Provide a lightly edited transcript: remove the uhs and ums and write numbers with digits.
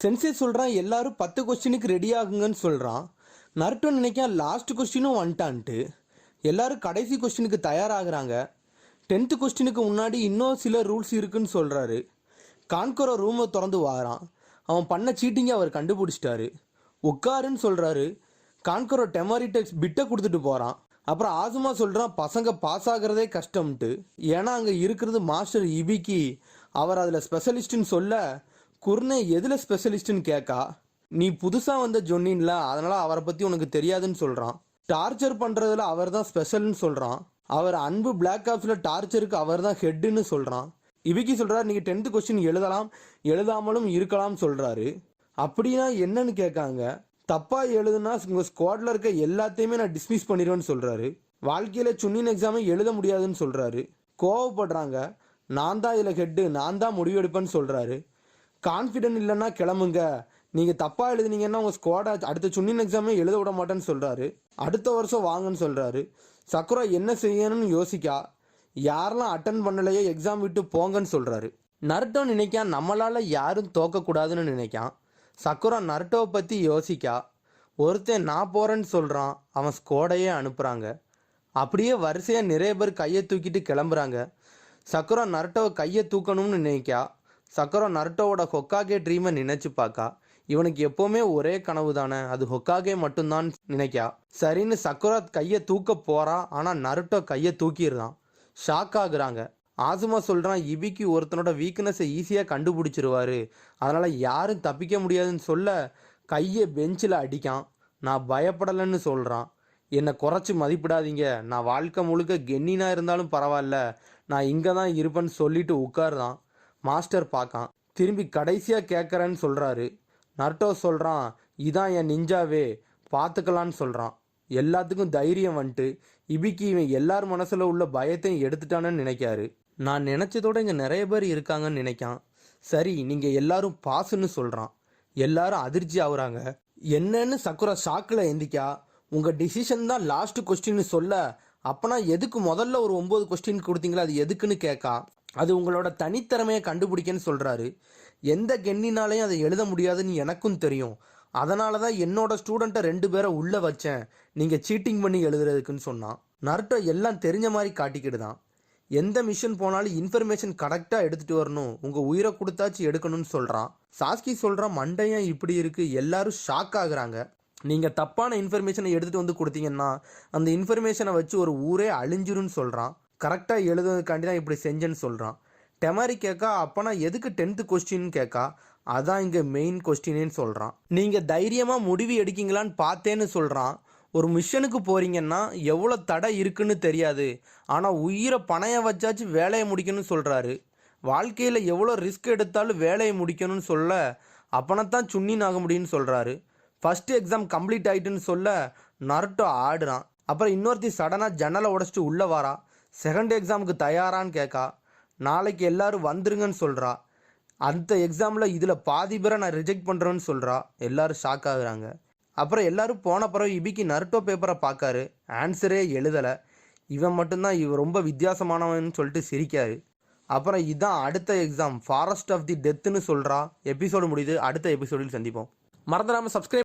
Sensei சொல்கிறான் எல்லாரும் 10 கொஸ்டினுக்கு ரெடி ஆகுங்கன்னு சொல்கிறான். நருட்டோ நினைக்கான் லாஸ்ட் கொஸ்டினும் வந்துட்டான்ட்டு. எல்லாரும் கடைசி கொஸ்டினுக்கு தயாராகிறாங்க. 10th கொஸ்டினுக்கு முன்னாடி இன்னும் சில ரூல்ஸ் இருக்குன்னு சொல்கிறாரு. கான்கரோ ரூமை திறந்து வாரான். அவன் பண்ண சீட்டிங்கை அவர் கண்டுபிடிச்சிட்டாரு. உட்காருன்னு சொல்கிறாரு. கான்கரோ டெமாரிட்டெக்ஸ் பிட்டை கொடுத்துட்டு போகிறான். அப்புறம் ஆசுமா சொல்கிறான் பசங்க பாஸ் ஆகிறதே கஷ்டம்ட்டு. ஏன்னா அங்கே இருக்கிறது மாஸ்டர் இபிக்கி. அவர் அதில் ஸ்பெஷலிஸ்ட்டுன்னு சொல்ல குர்னே எதில் ஸ்பெஷலிஸ்ட்டுன்னு கேட்கா. நீ புதுசாக வந்த ஜொன்னின்ல, அதனால் அவரை பற்றி உனக்கு தெரியாதுன்னு சொல்கிறான். டார்ச்சர் பண்ணுறதுல அவர் தான் ஸ்பெஷல்னு சொல்கிறான். அவர் அன்பு பிளாக் ஆப்ஸில் டார்ச்சருக்கு அவர் தான் ஹெட்டுன்னு சொல்கிறான். இபிக்கி சொல்கிறார் நீங்கள் 10th கொஸ்டின் எழுதலாம், எழுதாமலும் இருக்கலாம் சொல்கிறாரு. அப்படின்னா என்னன்னு கேட்காங்க. தப்பாக எழுதுனா உங்கள் ஸ்குவாடில் இருக்க எல்லாத்தையுமே நான் டிஸ்மிஸ் பண்ணிடுவேன்னு சொல்கிறாரு. வாழ்க்கையில் சுன்னின் எக்ஸாமை எழுத முடியாதுன்னு சொல்கிறாரு. கோவப்படுறாங்க. நான் தான் இதில் ஹெட்டு, நான் தான் முடிவெடுப்பேன்னு சொல்கிறாரு. கான்ஃபிடென்ட் இல்லைன்னா கிளம்புங்க, நீங்கள் தப்பாக எழுதுனீங்கன்னா உங்கள் ஸ்குவாடை அடுத்த சுன்னின் எக்ஸாமே எழுத விட மாட்டேன்னு சொல்கிறாரு. அடுத்த வருஷம் வாங்கன்னு சொல்கிறாரு. சக்குரா என்ன செய்யணும்னு யோசிக்கா. யாரெல்லாம் அட்டன் பண்ணலையோ எக்ஸாம் விட்டு போங்கன்னு சொல்கிறாரு. நருட்டோ நினைக்கான் நம்மளால் யாரும் தோக்கக்கூடாதுன்னு நினைக்கான். சக்குரா நருட்டோவை பற்றி யோசிக்கா. ஒருத்தன் நான் போகிறேன்னு சொல்கிறான். அவன் ஸ்குவாடையே அனுப்புகிறாங்க. அப்படியே வரிசையாக நிறைய பேர் கையை தூக்கிட்டு கிளம்புறாங்க. சக்குரா நருட்டோவை கையை தூக்கணும்னு நினைக்கா. சக்குரா நருட்டோவோட ஹொக்காகே ட்ரீமை நினைச்சு பார்க்கா. இவனுக்கு எப்போவுமே ஒரே கனவு தானே, அது ஹொக்காகே மட்டும்தான் நினைக்கா. சரின்னு சக்குரா கையை தூக்க போறா. ஆனால் நருட்டோ கையை தூக்கிடுறான். ஷாக் ஆகுறாங்க. ஆசுமா சொல்கிறான் இபிக்கு ஒருத்தனோட வீக்னஸை ஈஸியாக கண்டுபிடிச்சிருவாரு, அதனால் யாரும் தப்பிக்க முடியாதுன்னு சொல்ல கையை பெஞ்சில் அடிக்கான். நான் பயப்படலைன்னு சொல்கிறான். என்னை குறைச்சி மதிப்பிடாதீங்க, நான் வாழ்க்கை முழுக்க கென்னினா இருந்தாலும் பரவாயில்ல, நான் இங்கே தான் இருப்பேன்னு சொல்லிட்டு உட்காருதான். மாஸ்டர் பார்க்கான். திரும்பி கடைசியாக கேட்குறேன்னு சொல்கிறாரு. நருட்டோ சொல்கிறான் இதான் என் நிஞ்சாவே, பார்த்துக்கலான்னு சொல்கிறான். எல்லாத்துக்கும் தைரியம் வந்துட்டு இபிக்கு இவன் எல்லார் மனசில் உள்ள பயத்தையும் எடுத்துட்டானன்னு நினைக்காரு. நான் நினச்சதோட இங்கே நிறைய பேர் இருக்காங்கன்னு நினைக்கான். சரி நீங்கள் எல்லாரும் பாசுன்னு சொல்கிறான். எல்லாரும் அதிர்ச்சி ஆகுறாங்க. என்னன்னு சக்குரா ஷாக்கில் எந்திக்கா. உங்கள் டிசிஷன் தான் லாஸ்ட் கொஸ்டின்னு சொல்ல, அப்போனா எதுக்கு முதல்ல ஒரு 9 கொஸ்டின் கொடுத்தீங்களா, அது எதுக்குன்னு கேட்கா. அது உங்களோட தனித்திறமையை கண்டுபிடிக்கன்னு சொல்கிறாரு. எந்த கென்னினாலையும் அதை எழுத முடியாதுன்னு எனக்கும் தெரியும், அதனால தான் என்னோட ஸ்டூடெண்ட்டை 2 பேரை உள்ளே வச்சேன், நீங்கள் சீட்டிங் பண்ணி எழுதுறதுக்குன்னு சொன்னான். நருட்டோ எல்லாம் தெரிஞ்ச மாதிரி காட்டிக்கிடுதான். எந்த மிஷன் போனாலும் இன்ஃபர்மேஷன் கரெக்டாக எடுத்துகிட்டு வரணும், உங்கள் உயிரை கொடுத்தாச்சு எடுக்கணும்னு சொல்கிறான். சாஸ்கி சொல்கிறான் மண்டையன் இப்படி இருக்குது. எல்லாரும் ஷாக் ஆகுறாங்க. நீங்கள் தப்பான இன்ஃபர்மேஷனை எடுத்துகிட்டு வந்து கொடுத்தீங்கன்னா அந்த இன்ஃபர்மேஷனை வச்சு ஒரு ஊரே அழிஞ்சிரும்னு சொல்கிறான். கரெக்டாக எழுதுறதுக்காண்டி தான் இப்படி செஞ்சேன்னு சொல்கிறான். டெமாரி கேட்கா அப்போனா எதுக்கு 10th கொஸ்டின்னு கேட்கா. அதான் இங்கே மெயின் கொஸ்டின்னு சொல்கிறான். நீங்கள் தைரியமாக முடிவு எடுக்கீங்களான்னு பார்த்தேன்னு சொல்கிறான். ஒரு மிஷனுக்கு போகிறீங்கன்னா எவ்வளோ தடை இருக்குன்னு தெரியாது, ஆனால் உயிரை பணைய வச்சாச்சு வேலையை முடிக்கணும்னு சொல்கிறாரு. வாழ்க்கையில் எவ்வளோ ரிஸ்க் எடுத்தாலும் வேலையை முடிக்கணும்னு சொல்ல, அப்போனத்தான் சுன்னின் ஆக முடியும்னு சொல்கிறாரு. ஃபஸ்ட்டு எக்ஸாம் கம்ப்ளீட் ஆகிட்டுன்னு சொல்ல நருட்டோ ஆடுறான். அப்புறம் இன்னொருத்தி சடனாக ஜன்னலை உடச்சிட்டு உள்ளே வரா. செகண்ட் எக்ஸாமுக்கு தயாரான்னு கேட்கா. நாளைக்கு எல்லோரும் வந்துருங்கன்னு சொல்கிறா. அந்த எக்ஸாமில் இதில் பாதி பேரை நான் ரிஜெக்ட் பண்ணுறேன்னு சொல்கிறா. எல்லோரும் ஷாக் ஆகுறாங்க. அப்புறம் எல்லோரும் போன பிறகு இபிக்கு நருட்டோ பேப்பரை பார்க்காரு. ஆன்சரே எழுதலை. இவன் மட்டும்தான் இவன் ரொம்ப வித்தியாசமானவன்னு சொல்லிட்டு சிரிக்காரு. அப்புறம் இதுதான் அடுத்த எக்ஸாம், ஃபாரஸ்ட் ஆஃப் தி டெத்துன்னு சொல்கிறா. எபிசோடு முடியுது. அடுத்த எபிசோடில் சந்திப்போம். மறந்துடாமல் சப்ஸ்கிரைப்